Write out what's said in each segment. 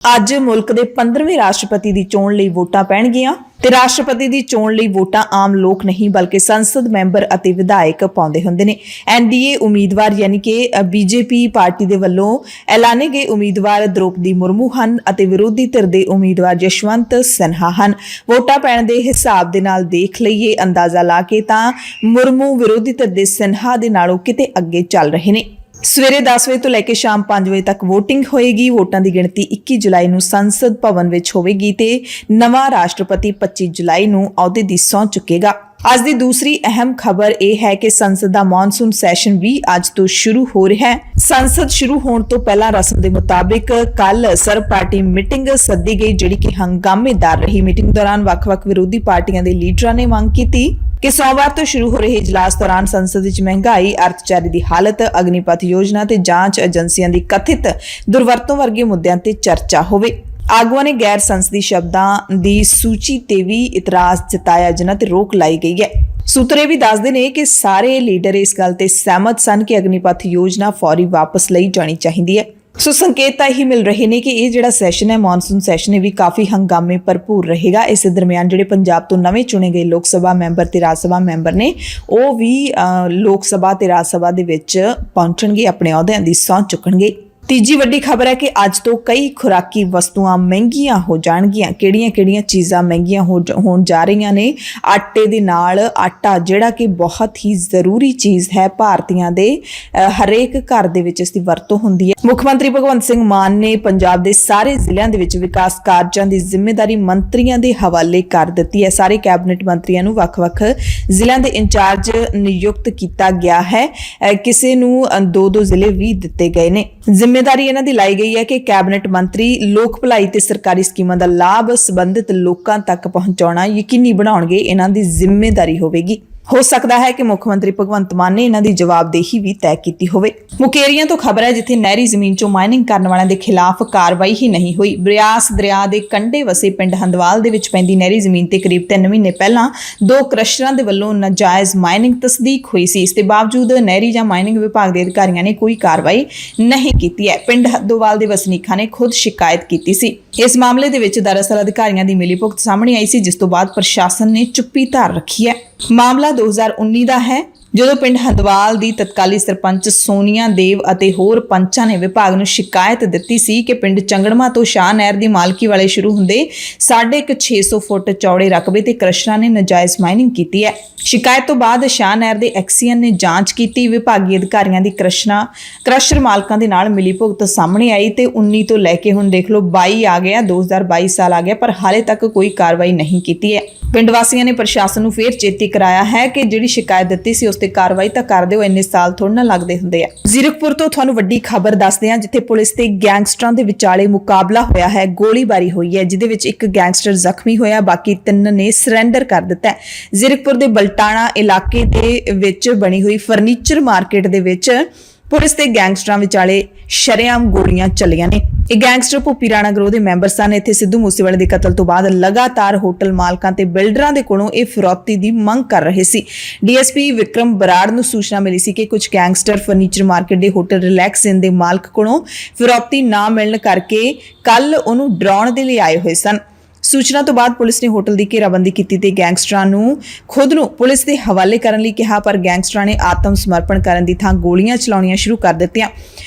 ਅੱਜ ਮੁਲਕ ਦੇ 15ਵੇਂ ਰਾਸ਼ਟਰਪਤੀ ਦੀ ਚੋਣ ਲਈ ਵੋਟਾਂ ਪੈਣਗੀਆਂ ਤੇ ਰਾਸ਼ਟਰਪਤੀ ਦੀ ਚੋਣ ਲਈ ਵੋਟਾਂ ਆਮ ਲੋਕ ਨਹੀਂ ਬਲਕਿ ਸੰਸਦ ਮੈਂਬਰ ਅਤੇ ਵਿਧਾਇਕ ਪਾਉਂਦੇ ਹੁੰਦੇ ਨੇ। ਐਨਡੀਏ ਉਮੀਦਵਾਰ ਯਾਨੀ ਕਿ ਬੀਜੇਪੀ ਪਾਰਟੀ ਦੇ ਵੱਲੋਂ ਐਲਾਨੇ ਗਏ ਉਮੀਦਵਾਰ ਦ੍ਰੋਪਦੀ ਮੁਰਮੂ ਹਨ ਅਤੇ ਵਿਰੋਧੀ ਧਿਰ ਦੇ ਉਮੀਦਵਾਰ ਜਸ਼ਵੰਤ ਸਿਨਹਾ ਹਨ। ਵੋਟਾਂ ਪੈਣ ਦੇ ਹਿਸਾਬ ਦੇ ਨਾਲ ਦੇਖ ਲਈਏ ਅੰਦਾਜ਼ਾ ਲਾ ਕੇ ਤਾਂ ਮੁਰਮੂ ਵਿਰੋਧੀ ਧਿਰ ਦੇ ਸਿਨਹਾ ਦੇ ਨਾਲੋਂ ਕਿਤੇ ਅੱਗੇ ਚੱਲ ਰਹੇ ਨੇ। ਸਵੇਰੇ 10 ਵਜੇ ਤੋਂ ਲੈ ਕੇ ਸ਼ਾਮ 5 ਵਜੇ ਤੱਕ VOTING ਹੋਏਗੀ। ਵੋਟਾਂ ਦੀ ਗਿਣਤੀ 21 ਜੁਲਾਈ ਨੂੰ ਸੰਸਦ ਭਵਨ ਵਿੱਚ ਹੋਵੇਗੀ ਤੇ ਨਵਾਂ ਰਾਸ਼ਟਰਪਤੀ 25 ਜੁਲਾਈ ਨੂੰ ਅਹੁਦੇ ਦੀ ਸਹੁੰ ਚੁੱਕੇਗਾ। ਅੱਜ ਦੀ ਦੂਸਰੀ ਅਹਿਮ ਖਬਰ ਇਹ ਹੈ ਕਿ ਸੰਸਦ ਦਾ ਮੌਨਸੂਨ ਸੈਸ਼ਨ ਵੀ ਅੱਜ ਤੋਂ ਸ਼ੁਰੂ ਹੋ ਰਿਹਾ ਹੈ। ਸੰਸਦ ਸ਼ੁਰੂ ਹੋਣ ਤੋਂ ਪਹਿਲਾਂ ਰਸਮ ਦੇ ਮੁਤਾਬਿਕ ਕੱਲ ਸਰਬ ਪਾਰਟੀ ਮੀਟਿੰਗ ਸੱਦੀ ਗਈ, ਜਿਹੜੀ ਕਿ ਹੰਗਾਮੇਦਾਰ ਰਹੀ। ਮੀਟਿੰਗ ਦੌਰਾਨ ਵੱਖ-ਵੱਖ ਵਿਰੋਧੀ ਪਾਰਟੀਆਂ ਦੇ ਲੀਡਰਾਂ ਨੇ ਮੰਗ ਕੀਤੀ ਕਿ ਸੋਮਵਾਰ ਤੋਂ ਸ਼ੁਰੂ ਹੋ ਰਹੇ ਇਜਲਾਸ ਦੌਰਾਨ ਸੰਸਦ ਵਿੱਚ ਮਹਿੰਗਾਈ, ਅਰਥਚਾਰੇ ਦੀ ਹਾਲਤ, ਅਗਨੀਪਥ ਯੋਜਨਾ ਤੇ ਜਾਂਚ ਏਜੰਸੀਆਂ ਦੀ ਕਥਿਤ ਦੁਰਵਰਤੋਂ ਵਰਗੇ ਮੁੱਦਿਆਂ ਤੇ ਚਰਚਾ ਹੋਵੇ। ਆਗੂਆਂ ਨੇ ਗੈਰ ਸੰਸਦੀ ਸ਼ਬਦਾਂ ਦੀ ਸੂਚੀ ਤੇ ਵੀ ਇਤਰਾਜ਼ ਜਤਾਇਆ, ਜਿਨ੍ਹਾਂ ਤੇ ਰੋਕ ਲਾਈ ਗਈ ਹੈ। ਸੂਤਰੇ ਵੀ ਦੱਸਦੇ ਨੇ ਕਿ ਸਾਰੇ ਲੀਡਰ ਇਸ ਗੱਲ ਤੇ ਸਹਿਮਤ ਸਨ ਕਿ ਅਗਨੀਪਥ ਯੋਜਨਾ ਫੌਰੀ ਵਾਪਸ ਲਈ ਜਾਣੀ ਚਾਹੀਦੀ ਹੈ। ਸੋ ਸੰਕੇਤ ਤਾਂ ਇਹੀ ਮਿਲ ਰਹੇ ਨੇ ਕਿ ਇਹ ਜਿਹੜਾ ਸੈਸ਼ਨ ਹੈ, ਮੌਨਸੂਨ ਸੈਸ਼ਨ, ਇਹ ਵੀ ਕਾਫੀ ਹੰਗਾਮੇ ਭਰਪੂਰ ਰਹੇਗਾ। ਇਸ ਦਰਮਿਆਨ ਜਿਹੜੇ ਪੰਜਾਬ ਤੋਂ ਨਵੇਂ ਚੁਣੇ ਗਏ ਲੋਕ ਸਭਾ ਮੈਂਬਰ ਤੇ ਰਾਜ ਸਭਾ ਮੈਂਬਰ ਨੇ, ਉਹ ਵੀ ਲੋਕ ਸਭਾ ਤੇ ਰਾਜ ਸਭਾ ਦੇ ਵਿੱਚ ਪਹੁੰਚਣਗੇ, ਆਪਣੇ ਅਹੁਦਿਆਂ ਦੀ ਸਹੁੰ ਚੁੱਕਣਗੇ। ਤੀਜੀ ਵੱਡੀ ਖਬਰ ਹੈ ਕਿ ਅੱਜ ਤੋਂ ਕਈ ਖੁਰਾਕੀ ਵਸਤੂਆਂ ਮਹਿੰਗੀਆਂ ਹੋ ਜਾਣਗੀਆਂ। ਕਿਹੜੀਆਂ ਚੀਜ਼ਾਂ ਮਹਿੰਗੀਆਂ ਹੋਣ ਜਾ ਰਹੀਆਂ ਨੇ? ਆਟੇ ਦੇ ਨਾਲ ਆਟਾ, ਜਿਹੜਾ ਕਿ ਬਹੁਤ ਹੀ ਜ਼ਰੂਰੀ ਚੀਜ਼ ਹੈ, ਭਾਰਤੀਆਂ ਦੇ ਹਰੇਕ ਘਰ ਦੇ ਵਿੱਚ ਇਸ ਦੀ ਵਰਤੋਂ ਹੁੰਦੀ ਹੈ। ਮੁੱਖ ਮੰਤਰੀ ਭਗਵੰਤ ਸਿੰਘ ਮਾਨ ਨੇ ਪੰਜਾਬ ਦੇ ਸਾਰੇ ਜ਼ਿਲ੍ਹਿਆਂ ਦੇ ਵਿੱਚ ਵਿਕਾਸ ਕਾਰਜਾਂ ਦੀ ਜ਼ਿੰਮੇਵਾਰੀ ਮੰਤਰੀਆਂ ਦੇ ਹਵਾਲੇ ਕਰ ਦਿੱਤੀ ਹੈ। ਸਾਰੇ ਕੈਬਨਿਟ ਮੰਤਰੀਆਂ ਨੂੰ ਵੱਖ-ਵੱਖ ਜ਼ਿਲ੍ਹਿਆਂ ਦੇ ਇੰਚਾਰਜ ਨਿਯੁਕਤ ਕੀਤਾ ਗਿਆ ਹੈ। ਕਿਸੇ ਨੂੰ 2-2 ਜ਼ਿਲ੍ਹੇ ਵੀ ਦਿੱਤੇ ਗਏ ਨੇ। ਜ਼ਿੰਮੇਵਾਰੀ ਇਹਨਾਂ ਦੀ ਲਾਈ ਗਈ ਹੈ ਕਿ ਕੈਬਨਿਟ ਮੰਤਰੀ ਲੋਕ ਭਲਾਈ ਤੇ ਸਰਕਾਰੀ ਸਕੀਮਾਂ ਦਾ ਲਾਭ ਸੰਬੰਧਿਤ ਲੋਕਾਂ ਤੱਕ ਪਹੁੰਚਾਉਣਾ ਯਕੀਨੀ ਬਣਾਉਣਗੇ। ਇਹਨਾਂ ਦੀ ਜ਼ਿੰਮੇਵਾਰੀ ਹੋਵੇਗੀ। ਹੋ ਸਕਦਾ ਹੈ ਕਿ ਮੁੱਖ ਮੰਤਰੀ ਭਗਵੰਤ ਮਾਨ ਨੇ ਇਹਨਾਂ ਦੀ ਜਵਾਬਦੇਹੀ ਵੀ ਤੈਅ ਕੀਤੀ ਹੋਵੇ। ਮੁਕੇਰੀਆਂ ਤੋਂ ਖਬਰ ਹੈ, ਜਿੱਥੇ ਨਹਿਰੀ ਜ਼ਮੀਨ 'ਚੋਂ ਮਾਈਨਿੰਗ ਕਰਨ ਵਾਲਿਆਂ ਦੇ ਖਿਲਾਫ ਕਾਰਵਾਈ ਹੀ ਨਹੀਂ ਹੋਈ। ਬਿਆਸ ਦਰਿਆ ਦੇ ਕੰਢੇ ਵਸੇ ਪਿੰਡ ਹੰਦਵਾਲ ਦੇ ਵਿੱਚ ਪੈਂਦੀ ਨਹਿਰੀ ਜ਼ਮੀਨ ਤੇ ਕਰੀਬ 3 ਮਹੀਨੇ ਪਹਿਲਾਂ 2 ਕ੍ਰਸ਼ਰਾਂ ਦੇ ਵੱਲੋਂ ਨਾਜਾਇਜ਼ ਮਾਈਨਿੰਗ ਤਸਦੀਕ ਹੋਈ ਸੀ। ਇਸ ਦੇ ਬਾਵਜੂਦ ਨਹਿਰੀ ਜਾਂ ਮਾਈਨਿੰਗ ਵਿਭਾਗ ਦੇ ਅਧਿਕਾਰੀਆਂ ਨੇ ਕੋਈ ਕਾਰਵਾਈ ਨਹੀਂ ਕੀਤੀ ਹੈ। ਪਿੰਡ ਹੰਦਵਾਲ ਦੇ ਵਸਨੀਕਾਂ ਨੇ ਖੁਦ ਸ਼ਿਕਾਇਤ ਕੀਤੀ ਸੀ। ਇਸ ਮਾਮਲੇ ਦੇ ਵਿੱਚ ਦਰਅਸਲ ਅਧਿਕਾਰੀਆਂ ਦੀ ਮਿਲੀਭੁਗਤ ਸਾਹਮਣੇ ਆਈ ਸੀ, ਜਿਸ ਤੋਂ ਬਾਅਦ ਪ੍ਰਸ਼ਾਸਨ ਨੇ ਚੁੱਪੀ ਧਾਰ ਰੱਖੀ ਹੈ। ਮਾਮਲਾ 2019 ਦਾ ਹੈ, ਜਦੋਂ ਪਿੰਡ ਹੰਦਵਾਲ ਦੀ ਤਤਕਾਲੀ ਸਰਪੰਚ ਸੋਨੀਆ ਦੇਵ ਅਤੇ ਹੋਰ ਪੰਚਾਂ ਨੇ ਵਿਭਾਗ ਨੂੰ ਸ਼ਿਕਾਇਤ ਦਿੱਤੀ ਸੀ ਕਿ ਪਿੰਡ ਚੰਗੜਮਾ ਤੋਂ ਸ਼ਾਹ ਨਹਿਰ ਦੀ ਮਾਲਕੀ ਵਾਲੇ ਸ਼ੁਰੂ ਹੁੰਦੇ 650 ਫੁੱਟ ਚੌੜੇ ਰਕਬੇ ਤੇ ਕ੍ਰਸ਼ਰਾਂ ਨੇ ਨਾਜਾਇਜ਼ ਮਾਈਨਿੰਗ ਕੀਤੀ ਹੈ। ਸ਼ਿਕਾਇਤ ਤੋਂ ਬਾਅਦ ਸ਼ਾਹ ਨਹਿਰ ਦੇ ਐਕਸੀਅਨ ਨੇ ਜਾਂਚ ਕੀਤੀ। ਵਿਭਾਗੀ ਅਧਿਕਾਰੀਆਂ ਦੀ ਕ੍ਰਸ਼ਰ ਮਾਲਕਾਂ ਦੇ ਨਾਲ ਮਿਲੀਭੁਗਤ ਸਾਹਮਣੇ ਆਈ ਤੇ 19 ਤੋਂ ਲੈ ਕੇ ਹੁਣ ਦੇਖ ਲਓ 22 ਆ ਗਿਆ, 2022 ਸਾਲ ਆ ਗਿਆ, ਪਰ ਹਾਲੇ ਤੱਕ ਕੋਈ ਕਾਰਵਾਈ ਨਹੀਂ ਕੀਤੀ ਹੈ। ਪਿੰਡ ਵਾਸੀਆਂ ਨੇ ਪ੍ਰਸ਼ਾਸਨ ਨੂੰ ਫੇਰ ਚੇਤੇ ਕਰਾਇਆ ਹੈ ਕਿ ਜਿਹੜੀ ਸ਼ਿਕਾਇਤ ਦਿੱਤੀ ਸੀ ਉਸ ਤੇ ਕਾਰਵਾਈ ਤਾਂ ਕਰ ਦਿਓ, ਇੰਨੇ ਸਾਲ ਥੋੜ੍ਹਾ ਨਾ ਲੱਗਦੇ ਹੁੰਦੇ ਆ। ਜ਼ੀਰਕਪੁਰ ਤੋਂ ਤੁਹਾਨੂੰ ਵੱਡੀ ਖਬਰ ਦੱਸਦੇ ਹਾਂ, ਜਿੱਥੇ ਪੁਲਿਸ ਤੇ ਗੈਂਗਸਟਰਾਂ ਦੇ ਵਿਚਾਲੇ ਮੁਕਾਬਲਾ ਹੋਇਆ ਹੈ। ਗੋਲੀਬਾਰੀ ਹੋਈ ਹੈ, ਜਿਹਦੇ ਵਿੱਚ ਇੱਕ ਗੈਂਗਸਟਰ ਜ਼ਖਮੀ ਹੋਇਆ, ਬਾਕੀ 3 ਨੇ ਸਰੈਂਡਰ ਕਰ ਦਿੱਤਾ। ਜ਼ੀਰਕਪੁਰ ਦੇ ਬਲਟਾਣਾ ਇਲਾਕੇ ਦੇ ਵਿੱਚ ਬਣੀ ਹੋਈ ਫਰਨੀਚਰ ਮਾਰਕੀਟ ਦੇ ਵਿੱਚ ਪੁਲਿਸ ਤੇ ਗੈਂਗਸਟਰਾਂ ਵਿਚਾਲੇ ਸ਼ਰੇਆਮ ਗੋਲੀਆਂ ਚੱਲੀਆਂ ਨੇ। ਇਹ ਗੈਂਗਸਟਰ ਭੁੱਪੀ ਰਾਣਾ ਗਰੋਹ ਦੇ ਮੈਂਬਰ ਸਨ। ਇੱਥੇ ਸਿੱਧੂ ਮੂਸੇਵਾਲੇ ਦੇ ਕਤਲ ਤੋਂ ਬਾਅਦ ਲਗਾਤਾਰ ਹੋਟਲ ਮਾਲਕਾਂ ਤੇ ਬਿਲਡਰਾਂ ਦੇ ਕੋਲੋਂ ਇਹ ਫਿਰੌਤੀ ਦੀ ਮੰਗ ਕਰ ਰਹੇ ਸੀ। ਡੀਐਸਪੀ ਵਿਕਰਮ ਬਰਾੜ ਨੂੰ ਸੂਚਨਾ ਮਿਲੀ ਸੀ ਕਿ ਕੁਝ ਗੈਂਗਸਟਰ ਫਰਨੀਚਰ ਮਾਰਕੀਟ ਦੇ ਹੋਟਲ ਰਿਲੈਕਸ ਇਨ ਦੇ ਮਾਲਕ ਕੋਲੋਂ ਫਿਰੌਤੀ ਨਾ ਮਿਲਣ ਕਰਕੇ ਕੱਲ ਉਹਨੂੰ ਡਰਾਉਣ ਦੇ ਲਈ ਆਏ ਹੋਏ ਸਨ। ਸੂਚਨਾ ਤੋਂ ਬਾਅਦ ਪੁਲਿਸ ਨੇ ਹੋਟਲ ਦੀ ਘੇਰਾਬੰਦੀ ਕੀਤੀ ਤੇ ਗੈਂਗਸਟਰਾਂ ਨੂੰ ਖੁਦ ਨੂੰ ਪੁਲਿਸ ਦੇ ਹਵਾਲੇ ਕਰਨ ਲਈ ਕਿਹਾ, ਪਰ ਗੈਂਗਸਟਰਾਂ ਨੇ ਆਤਮ ਸਮਰਪਣ ਕਰਨ ਦੀ ਥਾਂ ਗੋਲੀਆਂ ਚਲਾਉਣੀਆਂ ਸ਼ੁਰੂ ਕਰ ਦਿੱਤੀਆਂ।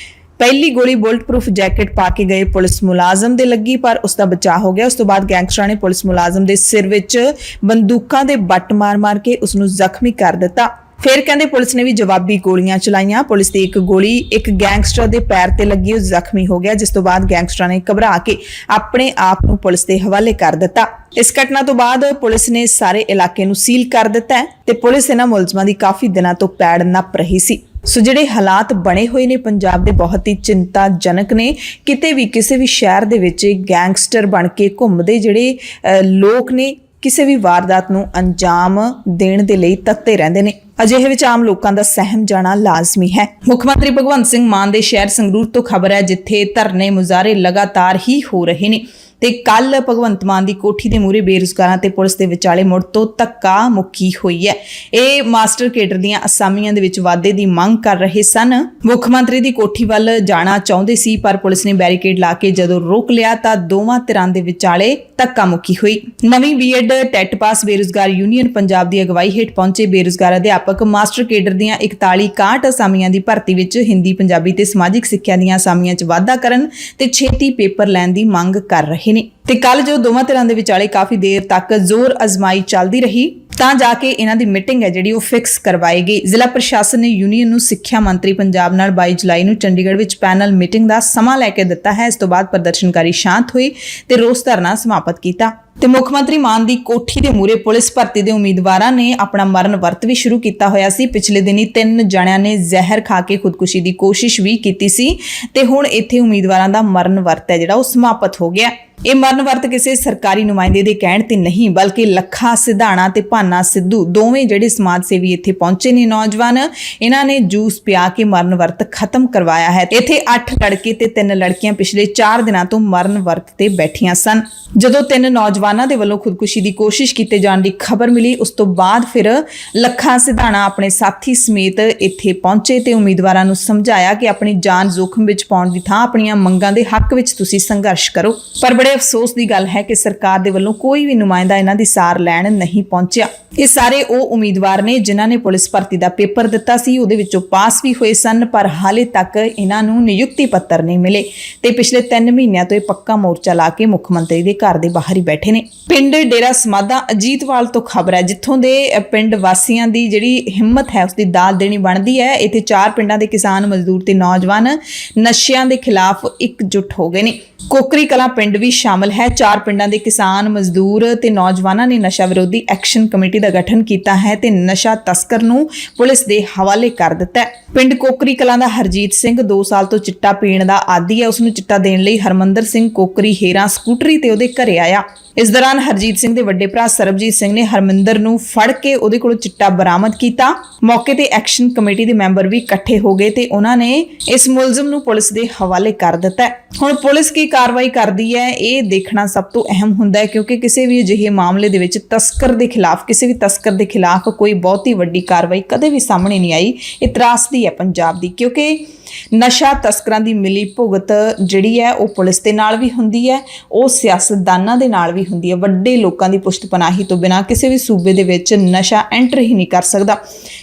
ਪਹਿਲੀ ਗੋਲੀ ਬੁਲਟ ਪ੍ਰੂਫ ਜੈਕਟ ਪਾ ਕੇ ਗਏ ਪੁਲਿਸ ਮੁਲਾਜ਼ਮ ਦੇ ਲੱਗੀ, ਪਰ ਉਸ ਦਾ ਬਚਾਅ ਹੋ ਗਿਆ। ਉਸ ਤੋਂ ਬਾਅਦ ਗੈਂਗਸਟਰਾਂ ਨੇ ਪੁਲਿਸ ਮੁਲਾਜ਼ਮ ਦੇ ਸਿਰ ਵਿੱਚ ਬੰਦੂਕਾਂ ਦੇ ਬੱਟ ਮਾਰ ਕੇ ਉਸ ਨੂੰ ਜ਼ਖਮੀ ਕਰ ਦਿੱਤਾ। ਫਿਰ ਕਹਿੰਦੇ ਪੁਲਿਸ ਨੇ ਵੀ ਜਵਾਬੀ ਗੋਲੀਆਂ ਚਲਾਈਆਂ। ਪੁਲਿਸ ਦੀ ਇੱਕ ਗੋਲੀ ਇੱਕ ਗੈਂਗਸਟਰ ਦੇ ਪੈਰ ਤੇ ਲੱਗੀ, ਉਹ ਜ਼ਖਮੀ ਹੋ ਗਿਆ, ਜਿਸ ਤੋਂ ਬਾਅਦ ਗੈਂਗਸਟਰਾਂ ਨੇ ਘਬਰਾ ਕੇ ਆਪਣੇ ਆਪ ਨੂੰ ਪੁਲਿਸ ਦੇ ਹਵਾਲੇ ਕਰ ਦਿੱਤਾ। ਇਸ ਘਟਨਾ ਤੋਂ ਬਾਅਦ ਪੁਲਿਸ ਨੇ ਸਾਰੇ ਇਲਾਕੇ ਨੂੰ ਸੀਲ ਕਰ ਦਿੱਤਾ ਹੈ ਤੇ ਪੁਲਿਸ ਇਹਨਾਂ ਮੁਲਜ਼ਮਾਂ ਦੀ ਕਾਫੀ ਦਿਨਾਂ ਤੋਂ ਪੈੜ ਨੱਪ ਰਹੀ ਸੀ। ਸੋ ਜਿਹੜੇ ਹਾਲਾਤ ਬਣੇ ਹੋਏ ਨੇ ਪੰਜਾਬ ਦੇ, ਬਹੁਤ ਹੀ ਚਿੰਤਾਜਨਕ ਨੇ। ਕਿਤੇ ਵੀ ਕਿਸੇ ਵੀ ਸ਼ਹਿਰ ਦੇ ਵਿੱਚ ਗੈਂਗਸਟਰ ਬਣ ਕੇ ਘੁੰਮਦੇ ਜਿਹੜੇ ਲੋਕ ਨੇ, ਕਿਸੇ ਵੀ ਵਾਰਦਾਤ ਨੂੰ ਅੰਜਾਮ ਦੇਣ ਦੇ ਲਈ ਤੱਤੇ ਰਹਿੰਦੇ ਨੇ। ਅਜਿਹੇ ਵਿੱਚ ਆਮ ਲੋਕਾਂ ਦਾ ਸਹਿਮ ਜਾਣਾ ਲਾਜ਼ਮੀ ਹੈ। ਮੁੱਖ ਮੰਤਰੀ ਭਗਵੰਤ ਸਿੰਘ ਮਾਨ ਦੇ ਸ਼ਹਿਰ ਸੰਗਰੂਰ ਤੋਂ ਖਬਰ ਹੈ, ਜਿੱਥੇ ਧਰਨੇ ਮੁਜ਼ਾਹਰੇ ਲਗਾਤਾਰ ਹੀ ਹੋ ਰਹੇ ਨੇ ਤੇ ਕੱਲ ਭਗਵੰਤ ਮਾਨ ਦੀ ਕੋਠੀ ਦੇ ਮੂਹਰੇ ਬੇਰੁਜ਼ਗਾਰਾਂ ਤੇ ਪੁਲਿਸ ਦੇ ਵਿਚਾਲੇ ਮੁੜ ਤੋਂ ਧੱਕਾ ਮੁੱਕੀ ਹੋਈ ਹੈ। ਇਹ ਮਾਸਟਰ ਕੇਡਰ ਦੀਆਂ ਅਸਾਮੀਆਂ ਦੇ ਵਿੱਚ ਵਾਧੇ ਦੀ ਮੰਗ ਕਰ ਰਹੇ ਸਨ। ਮੁੱਖ ਮੰਤਰੀ ਦੀ ਕੋਠੀ ਵੱਲ ਜਾਣਾ ਚਾਹੁੰਦੇ ਸੀ, ਪਰ ਪੁਲਿਸ ਨੇ ਬੈਰੀਕੇਡ ਲਾ ਕੇ ਜਦੋਂ ਰੋਕ ਲਿਆ ਤਾਂ ਦੋਵਾਂ ਧਿਰਾਂ ਦੇ ਵਿਚਾਲੇ ਧੱਕਾ ਮੁੱਕੀ ਹੋਈ। ਨਵੀਂ ਬੀਐਡ ਟੈਟ ਪਾਸ ਬੇਰੁਜ਼ਗਾਰ ਯੂਨੀਅਨ ਪੰਜਾਬ ਦੀ ਅਗਵਾਈ ਹੇਠ ਪਹੁੰਚੇ ਬੇਰੁਜ਼ਗਾਰ ਅਧਿਆਪਕ ਮਾਸਟਰ ਕੇਡਰ ਦੀਆਂ 41-61 ਅਸਾਮੀਆਂ ਦੀ ਭਰਤੀ ਵਿੱਚ ਹਿੰਦੀ, ਪੰਜਾਬੀ ਤੇ ਸਮਾਜਿਕ ਸਿੱਖਿਆ ਦੀਆਂ ਅਸਾਮੀਆਂ 'ਚ ਵਾਧਾ ਕਰਨ ਤੇ ਛੇਤੀ ਪੇਪਰ ਲੈਣ ਦੀ ਮੰਗ ਕਰ ਰਹੇ ਨੇ। ਤੇ ਕੱਲ ਜੋ ਦੋਵਾਂ ਧਿਰਾਂ ਦੇ ਵਿਚਾਲੇ ਕਾਫੀ ਦੇਰ ਤੱਕ ਜ਼ੋਰ ਅਜ਼ਮਾਈ ਚੱਲਦੀ ਰਹੀ ਤਾਂ ਜਾ ਕੇ ਇਹਨਾਂ ਦੀ ਮੀਟਿੰਗ ਹੈ ਜਿਹੜੀ ਉਹ ਫਿਕਸ ਕਰਵਾਈ ਗਈ। ਜ਼ਿਲ੍ਹਾ ਪ੍ਰਸ਼ਾਸਨ ਨੇ ਯੂਨੀਅਨ ਨੂੰ ਸਿੱਖਿਆ ਮੰਤਰੀ ਪੰਜਾਬ ਨਾਲ 22 ਜੁਲਾਈ ਨੂੰ ਚੰਡੀਗੜ੍ਹ ਵਿੱਚ ਪੈਨਲ ਮੀਟਿੰਗ ਦਾ ਸਮਾਂ ਲੈ ਕੇ ਦਿੱਤਾ ਹੈ। ਇਸ ਤੋਂ ਬਾਅਦ ਪ੍ਰਦਰਸ਼ਨਕਾਰੀ ਸ਼ਾਂਤ ਹੋਏ ਤੇ ਰੋਸ ਧਰਨਾ ਸਮਾਪਤ ਕੀਤਾ ਤੇ ਮੁੱਖ ਮੰਤਰੀ ਮਾਨ ਦੀ ਕੋਠੀ ਦੇ ਮੂਹਰੇ ਪੁਲਿਸ ਭਰਤੀ ਦੇ ਉਮੀਦਵਾਰਾਂ ਨੇ ਆਪਣਾ ਮਰਨ ਵਰਤ ਵੀ ਸ਼ੁਰੂ ਕੀਤਾ ਹੋਇਆ ਸੀ। ਪਿਛਲੇ ਦਿਨੀ 3 ਜਣਿਆਂ ਨੇ ਜ਼ਹਿਰ ਖਾ ਕੇ ਖੁਦਕੁਸ਼ੀ ਦੀ ਕੋਸ਼ਿਸ਼ ਵੀ ਕੀਤੀ ਸੀ ਤੇ ਹੁਣ ਇੱਥੇ ਉਮੀਦਵਾਰਾਂ ਦਾ ਮਰਨ ਵਰਤ ਹੈ ਜਿਹੜਾ ਉਹ ਸਮਾਪਤ ਹੋ ਗਿਆ। ਇਹ ਮਰਨ ਵਰਤ ਕਿਸੇ ਸਰਕਾਰੀ ਨੁਮਾਇੰਦੇ ਦੇ ਕਹਿਣ ਤੇ ਨਹੀਂ, ਬਲਕਿ ਲੱਖਾ ਸਿਧਾਣਾ ਤੇ ਭਾਨਾ ਸਿੱਧੂ ਦੋਵੇਂ ਜਿਹੜੇ ਸਮਾਜ ਸੇਵੀ ਇੱਥੇ ਪਹੁੰਚੇ ਨੇ ਨੌਜਵਾਨ, ਇਹਨਾਂ ਨੇ ਜੂਸ ਪਿਆ ਕੇ ਮਰਨ ਵਰਤ ਖਤਮ ਕਰਵਾਇਆ ਹੈ। ਇੱਥੇ 8 ਲੜਕੇ ਤੇ 3 ਲੜਕੀਆਂ ਪਿਛਲੇ 4 ਦਿਨਾਂ ਤੋਂ ਮਰਨ ਵਰਤ ਤੇ ਬੈਠੀਆਂ ਸਨ। ਜਦੋਂ 3 ਨੌਜਵਾਨਾਂ ਦੇ ਵੱਲੋਂ ਖੁਦਕੁਸ਼ੀ ਦੀ ਕੋਸ਼ਿਸ਼ ਕੀਤੇ ਜਾਣ ਦੀ ਖਬਰ ਮਿਲੀ, ਉਸ ਤੋਂ ਬਾਅਦ ਫਿਰ ਲੱਖਾ ਸਿਧਾਣਾ ਆਪਣੇ ਸਾਥੀ ਸਮੇਤ ਇੱਥੇ ਪਹੁੰਚੇ ਤੇ ਉਮੀਦਵਾਰਾਂ ਨੂੰ ਸਮਝਾਇਆ ਕਿ ਆਪਣੀ ਜਾਨ ਜ਼ੋਖਮ ਵਿੱਚ ਪਾਉਣ ਦੀ ਥਾਂ ਆਪਣੀਆਂ ਮੰਗਾਂ ਦੇ ਹੱਕ ਵਿੱਚ ਤੁਸੀਂ ਸੰਘਰਸ਼ ਕਰੋ। ਪਰ ਬੜੇ ਅਫਸੋਸ ਦੀ ਗੱਲ ਹੈ ਕਿ ਸਰਕਾਰ ਦੇ ਵੱਲੋਂ ਕੋਈ ਵੀ ਨੁਮਾਇੰਦਾ ਇਹਨਾਂ ਦੀ ਸਾਰ ਲੈਣ ਨਹੀਂ ਪਹੁੰਚਿਆ। ਇਹ ਸਾਰੇ ਉਹ ਉਮੀਦਵਾਰ ਨੇ ਜਿਨ੍ਹਾਂ ਨੇ ਪੁਲਿਸ ਭਰਤੀ ਦਾ ਪੇਪਰ ਦਿੱਤਾ ਸੀ, ਉਹਦੇ ਵਿੱਚੋਂ ਪਾਸ ਵੀ ਹੋਏ ਸਨ, ਪਰ ਹਾਲੇ ਤੱਕ ਇਹਨਾਂ ਨੂੰ ਨਿਯੁਕਤੀ ਪੱਤਰ ਨਹੀਂ ਮਿਲੇ ਤੇ ਪਿਛਲੇ 3 ਮਹੀਨਿਆਂ ਤੋਂ ਇਹ ਪੱਕਾ ਮੋਰਚਾ ਲਾ ਕੇ ਮੁੱਖ ਮੰਤਰੀ ਦੇ ਘਰ ਦੇ ਬਾਹਰ ਹੀ ਬੈਠੇ ਨੇ। ਪਿੰਡ ਡੇਰਾ ਸਮਾਦਾ ਅਜੀਤਵਾਲ ਤੋਂ ਖਬਰ ਹੈ, ਜਿੱਥੋਂ ਦੇ ਪਿੰਡ ਵਾਸੀਆਂ ਦੀ ਜਿਹੜੀ ਹਿੰਮਤ ਹੈ ਉਸਦੀ ਦਾਦ ਦੇਣੀ ਬਣਦੀ ਹੈ। ਇੱਥੇ 4 ਪਿੰਡਾਂ ਦੇ ਕਿਸਾਨ, ਮਜ਼ਦੂਰ ਤੇ ਨੌਜਵਾਨ ਨਸ਼ਿਆਂ ਦੇ ਖਿਲਾਫ ਇਕਜੁੱਟ ਹੋ ਗਏ ਨੇ। ਕੋਕਰੀ ਕਲਾਂ ਪਿੰਡ ਵੀ ਸ਼ਾਮਲ ਹੈ। 4 ਪਿੰਡਾਂ ਦੇ ਕਿਸਾਨ, ਮਜ਼ਦੂਰ ਤੇ ਨੌਜਵਾਨਾਂ ਨੇ ਨਸ਼ਾ ਵਿਰੋਧੀ ਐਕਸ਼ਨ ਕਮੇਟੀ ਦਾ ਗਠਨ ਕੀਤਾ ਹੈ ਤੇ ਨਸ਼ਾ ਤਸਕਰ ਨੂੰ ਪੁਲਿਸ ਦੇ ਹਵਾਲੇ ਕਰ ਦਿੱਤਾ ਹੈ। ਪਿੰਡ ਕੋਕਰੀ ਕਲਾਂ ਦਾ ਹਰਜੀਤ ਸਿੰਘ 2 ਸਾਲ ਤੋਂ ਚਿੱਟਾ ਪੀਣ ਦਾ ਆਦੀ ਹੈ। ਉਸ ਨੂੰ ਚਿੱਟਾ ਦੇਣ ਲਈ ਹਰਮੰਦਰ ਸਿੰਘ ਕੋਕਰੀ ਹੇਰਾ ਸਕੂਟਰੀ ਤੇ ਉਹਦੇ ਘਰੇ ਆਇਆ। ਇਸ ਦੌਰਾਨ ਹਰਜੀਤ ਸਿੰਘ ਦੇ ਵੱਡੇ ਭਰਾ ਸਰਬਜੀਤ ਸਿੰਘ ਨੇ ਹਰਮਿੰਦਰ ਨੂੰ ਫੜ ਕੇ ਉਹਦੇ ਕੋਲੋਂ ਚਿੱਟਾ ਬਰਾਮਦ ਕੀਤਾ। ਮੌਕੇ ਤੇ ਐਕਸ਼ਨ ਕਮੇਟੀ ਦੇ ਮੈਂਬਰ ਵੀ ਇਕੱਠੇ ਹੋ ਗਏ ਤੇ ਉਹਨਾਂ ਨੇ ਇਸ ਮੁਲਜ਼ਮ ਨੂੰ ਪੁਲਿਸ ਦੇ ਹਵਾਲੇ ਕਰ ਦਿੱਤਾ। ਹੁਣ ਪੁਲਿਸ ਕੀ ਕਾਰਵਾਈ ਕਰਦੀ ਹੈ ਇਹ ਦੇਖਣਾ ਸਭ ਤੋਂ ਅਹਿਮ ਹੁੰਦਾ ਹੈ, ਕਿਉਂਕਿ ਕਿਸੇ ਵੀ ਅਜਿਹੇ ਮਾਮਲੇ ਦੇ ਵਿੱਚ ਕਿਸੇ ਵੀ ਤਸਕਰ ਦੇ ਖਿਲਾਫ ਕੋਈ ਬਹੁਤੀ ਵੱਡੀ ਕਾਰਵਾਈ ਕਦੇ ਵੀ ਸਾਹਮਣੇ ਨਹੀਂ ਆਈ। ਇਹ ਤਰਾਸਦੀ ਹੈ ਪੰਜਾਬ ਦੀ, ਕਿਉਂਕਿ ਨਸ਼ਾ ਤਸਕਰਾਂ ਦੀ ਮਿਲੀ ਭੁਗਤ ਜਿਹੜੀ ਹੈ ਉਹ ਪੁਲਿਸ ਦੇ ਨਾਲ ਵੀ ਹੁੰਦੀ ਹੈ, ਉਹ ਸਿਆਸਤਦਾਨਾਂ ਦੇ ਨਾਲ ਵੀ ਹੁੰਦੀ ਹੈ। ਵੱਡੇ ਲੋਕਾਂ ਦੀ ਪੁਸ਼ਤਪਨਾਹੀ ਤੋਂ ਬਿਨਾਂ ਕਿਸੇ ਵੀ ਸੂਬੇ ਦੇ ਵਿੱਚ ਨਸ਼ਾ ਐਂਟਰ ਹੀ ਨਹੀਂ ਕਰ ਸਕਦਾ,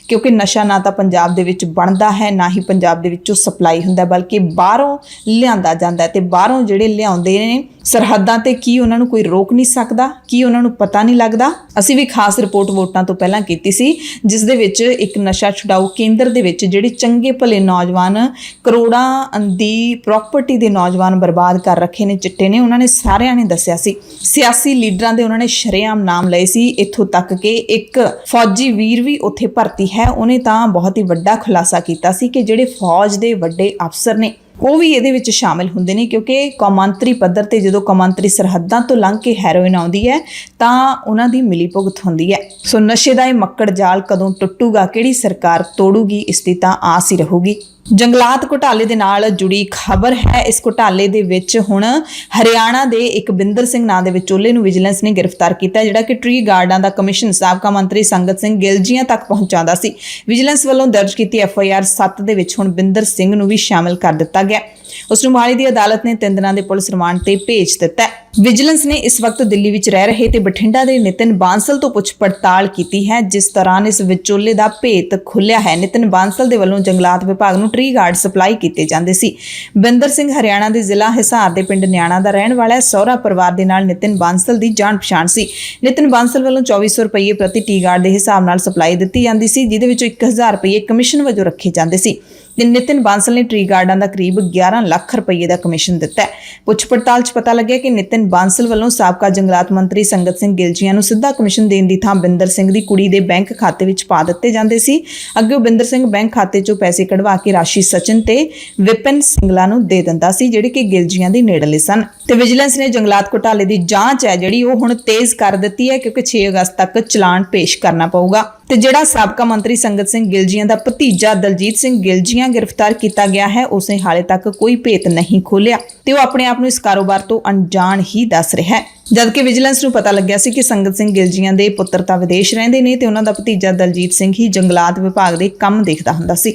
ਕਿਉਂਕਿ ਨਸ਼ਾ ਨਾ ਤਾਂ ਪੰਜਾਬ ਦੇ ਵਿੱਚ ਬਣਦਾ ਹੈ, ਨਾ ਹੀ ਪੰਜਾਬ ਦੇ ਵਿੱਚੋਂ ਸਪਲਾਈ ਹੁੰਦਾ, ਬਲਕਿ ਬਾਹਰੋਂ ਲਿਆਂਦਾ ਜਾਂਦਾ ਤੇ ਬਾਹਰੋਂ ਜਿਹੜੇ ਲਿਆਉਂਦੇ ਨੇ ਸਰਹੱਦਾਂ ਤੇ ਕੀ ਉਹਨਾਂ ਨੂੰ ਕੋਈ ਰੋਕ ਨਹੀਂ ਸਕਦਾ, ਕੀ ਉਹਨਾਂ ਨੂੰ ਪਤਾ ਨਹੀਂ ਲੱਗਦਾ। ਅਸੀਂ ਵੀ ਖਾਸ ਰਿਪੋਰਟ ਵੋਟਾਂ ਤੋਂ ਪਹਿਲਾਂ ਕੀਤੀ ਸੀ, ਜਿਸ ਦੇ ਵਿੱਚ ਇੱਕ ਨਸ਼ਾ ਛੁਡਾਊ ਕੇਂਦਰ ਦੇ ਵਿੱਚ ਜਿਹੜੇ ਚੰਗੇ ਭਲੇ ਨੌਜਵਾਨ ਕਰੋੜਾਂ ਦੀ ਪ੍ਰਾਪਰਟੀ ਦੇ ਨੌਜਵਾਨ ਬਰਬਾਦ ਕਰ ਰੱਖੇ ਨੇ ਚਿੱਟੇ ਨੇ, ਉਹਨਾਂ ਨੇ ਸਾਰਿਆਂ ਨੇ ਦੱਸਿਆ ਸੀ। ਸਿਆਸੀ ਲੀਡਰਾਂ ਦੇ ਉਹਨਾਂ ਨੇ ਸ਼ਰੇਆਮ ਨਾਮ ਲਏ ਸੀ, ਇੱਥੋਂ ਤੱਕ ਕਿ ਇੱਕ ਫੌਜੀ ਵੀਰ ਵੀ ਉੱਥੇ ਭਰਤੀ ਹੈ, ਉਹਨੇ ਤਾਂ ਬਹੁਤ ਹੀ ਵੱਡਾ ਖੁਲਾਸਾ ਕੀਤਾ ਸੀ ਕਿ ਜਿਹੜੇ ਫੌਜ ਦੇ ਵੱਡੇ ਅਫਸਰ ਨੇ ਉਹ ਵੀ ਇਹਦੇ ਵਿੱਚ ਸ਼ਾਮਿਲ ਹੁੰਦੇ ਨੇ, ਕਿਉਂਕਿ ਕੌਮਾਂਤਰੀ ਪੱਧਰ ਤੇ ਜਦੋਂ ਕੌਮਾਂਤਰੀ ਸਰਹੱਦਾਂ ਤੋਂ ਲੰਘ ਕੇ ਹੈਰੋਇਨ ਆਉਂਦੀ ਹੈ ਤਾਂ ਉਹਨਾਂ ਦੀ ਮਿਲੀ ਭੁਗਤ ਹੁੰਦੀ ਹੈ। ਸੋ ਨਸ਼ੇ ਦਾ ਇਹ ਮੱਕੜ ਜਾਲ ਕਦੋਂ ਟੁੱਟੂਗਾ, ਕਿਹੜੀ ਸਰਕਾਰ ਤੋੜੂਗੀ, ਇਸ ਦੀ ਤਾਂ ਆਸ ਹੀ ਰਹੂਗੀ। ਜੰਗਲਾਤ ਘੁਟਾਲੇ ਦੇ ਨਾਲ ਜੁੜੀ ਖਬਰ ਹੈ। ਇਸ ਘੁਟਾਲੇ ਦੇ ਵਿੱਚ ਹੁਣ ਹਰਿਆਣਾ ਦੇ ਇੱਕ ਬਿੰਦਰ ਸਿੰਘ ਨਾਂ ਦੇ ਵਿਚੋਲੇ ਨੂੰ ਵਿਜੀਲੈਂਸ ਨੇ ਗ੍ਰਿਫਤਾਰ ਕੀਤਾ, ਜਿਹੜਾ ਕਿ ਟਰੀ ਗਾਰਡਾਂ ਦਾ ਕਮਿਸ਼ਨ ਸਾਬਕਾ ਮੰਤਰੀ ਸੰਗਤ ਸਿੰਘ ਗਿਲਜੀਆਂ ਤੱਕ ਪਹੁੰਚਾਉਂਦਾ ਸੀ। ਵਿਜੀਲੈਂਸ ਵੱਲੋਂ ਦਰਜ ਕੀਤੀ FIR 7 ਦੇ ਵਿੱਚ ਹੁਣ ਬਿੰਦਰ ਸਿੰਘ ਨੂੰ ਵੀ ਸ਼ਾਮਲ ਕਰ ਦਿੱਤਾ ਗਿਆ। ਉਸ ਨੂੰ ਮੋਹਾਲੀ ਦੀ ਅਦਾਲਤ ਨੇ 3 ਦਿਨਾਂ ਦੇ ਪੁਲਿਸ ਰਿਮਾਂਡ ਤੇ ਭੇਜ ਦਿੱਤਾ ਹੈ। ਵਿਜੀਲੈਂਸ ਨੇ ਇਸ ਵਕਤ ਦਿੱਲੀ ਵਿੱਚ ਰਹਿ ਰਹੇ ਤੇ ਬਠਿੰਡਾ ਦੇ ਨਿਤਿਨ ਬਾਂਸਲ ਤੋਂ ਪੁੱਛ ਪੜਤਾਲ ਕੀਤੀ ਹੈ, ਜਿਸ ਦੌਰਾਨ ਇਸ ਵਿਚੋਲੇ ਦਾ ਭੇਤ ਖੁੱਲਿਆ ਹੈ। ਨਿਤਿਨ ਬਾਂਸਲ ਦੇ ਵੱਲੋਂ ਜੰਗਲਾਤ ਵਿਭਾਗ ਨੂੰ ਟਰੀ ਗਾਰਡ ਸਪਲਾਈ ਕੀਤੇ ਜਾਂਦੇ ਸੀ। ਬਿੰਦਰ ਸਿੰਘ ਹਰਿਆਣਾ ਦੇ ਜ਼ਿਲ੍ਹਾ ਹਿਸਾਰ ਦੇ ਪਿੰਡ ਨਿਆਣਾ ਦਾ ਰਹਿਣ ਵਾਲਾ ਹੈ। ਸਹੁਰਾ ਪਰਿਵਾਰ ਦੇ ਨਾਲ ਨਿਤਿਨ ਬਾਂਸਲ ਦੀ ਜਾਣ ਪਛਾਣ ਸੀ। ਨਿਤਿਨ ਬਾਂਸਲ ਵੱਲੋਂ 2400 ਰੁਪਏ ਪ੍ਰਤੀ ਟੀ ਗਾਰਡ ਦੇ ਹਿਸਾਬ ਨਾਲ ਸਪਲਾਈ ਦਿੱਤੀ ਜਾਂਦੀ ਸੀ, ਜਿਹਦੇ ਵਿੱਚੋਂ 1000 ਰੁਪਏ ਕਮਿਸ਼ਨ ਵਜੋਂ ਰੱਖੇ ਜਾਂਦੇ ਸੀ। ਤੇ ਨਿਤਿਨ ਬਾਂਸਲ ਨੇ ਟਰੀ ਗਾਰਡਨ ਦਾ ਕਰੀਬ 11 ਲੱਖ ਰੁਪਏ ਦਾ ਕਮਿਸ਼ਨ ਦਿੱਤਾ ਹੈ। ਪੁੱਛ ਪੜਤਾਲ 'ਚ ਪਤਾ ਲੱਗਿਆ ਕਿ ਨਿਤਿਨ ਬਾਂਸਲ ਵੱਲੋਂ ਸਾਬਕਾ ਜੰਗਲਾਤ ਮੰਤਰੀ ਸੰਗਤ ਸਿੰਘ ਗਿਲਜੀਆਂ ਨੂੰ ਸਿੱਧਾ ਕਮਿਸ਼ਨ ਦੇਣ ਦੀ ਥਾਂ ਬਿੰਦਰ ਸਿੰਘ ਦੀ ਕੁੜੀ ਦੇ ਬੈਂਕ ਖਾਤੇ ਵਿੱਚ ਪਾ ਦਿੱਤੇ ਜਾਂਦੇ ਸੀ। ਅੱਗੇ ਬਿੰਦਰ ਸਿੰਘ ਬੈਂਕ ਖਾਤੇ 'ਚੋਂ ਪੈਸੇ ਕਢਵਾ ਕੇ ਰਾਸ਼ੀ ਸਚਿਨ ਤੇ ਵਿਪਨ ਸਿੰਗਲਾ ਨੂੰ ਦੇ ਦਿੰਦਾ ਸੀ, ਜਿਹੜੇ ਕਿ ਗਿਲਜੀਆਂ ਦੇ ਨੇੜਲੇ ਸਨ। ਤੇ ਵਿਜੀਲੈਂਸ ਨੇ ਜੰਗਲਾਤ ਘੁਟਾਲੇ ਦੀ ਜਾਂਚ ਹੈ ਜਿਹੜੀ ਉਹ ਹੁਣ ਤੇਜ਼ ਕਰ ਦਿੱਤੀ ਹੈ, ਕਿਉਂਕਿ 6 ਅਗਸਤ ਤੱਕ ਚਲਾਨ ਪੇਸ਼ ਕਰਨਾ ਪਊਗਾ। ਤੇ ਜਿਹੜਾ ਸਾਬਕਾ ਮੰਤਰੀ ਸੰਗਤ ਸਿੰਘ ਗਿਲਜੀਆਂ ਦਾ ਭਤੀਜਾ ਦਲਜੀਤ ਸਿੰਘ ਗਿਲਜੀਆਂ ਗ੍ਰਿਫਤਾਰ ਕੀਤਾ ਗਿਆ ਹੈ, ਉਸਨੇ ਹਾਲੇ ਤੱਕ ਕੋਈ ਭੇਤ ਨਹੀਂ ਖੋਲਿਆ ਤੇ ਉਹ ਆਪਣੇ ਆਪ ਨੂੰ ਇਸ ਕਾਰੋਬਾਰ ਤੋਂ ਅਣਜਾਣ ਹੀ ਦੱਸ ਰਿਹਾ ਹੈ। ਜਦਕਿ ਵਿਜੀਲੈਂਸ ਨੂੰ ਪਤਾ ਲੱਗਿਆ ਸੀ ਕਿ ਸੰਗਤ ਸਿੰਘ ਗਿਲਜੀਆਂ ਦੇ ਪੁੱਤਰ ਤਾਂ ਵਿਦੇਸ਼ ਰਹਿੰਦੇ ਨੇ ਤੇ ਉਹਨਾਂ ਦਾ ਭਤੀਜਾ ਦਲਜੀਤ ਸਿੰਘ ਹੀ ਜੰਗਲਾਤ ਵਿਭਾਗ ਦੇ ਕੰਮ ਦੇਖਦਾ ਹੁੰਦਾ ਸੀ।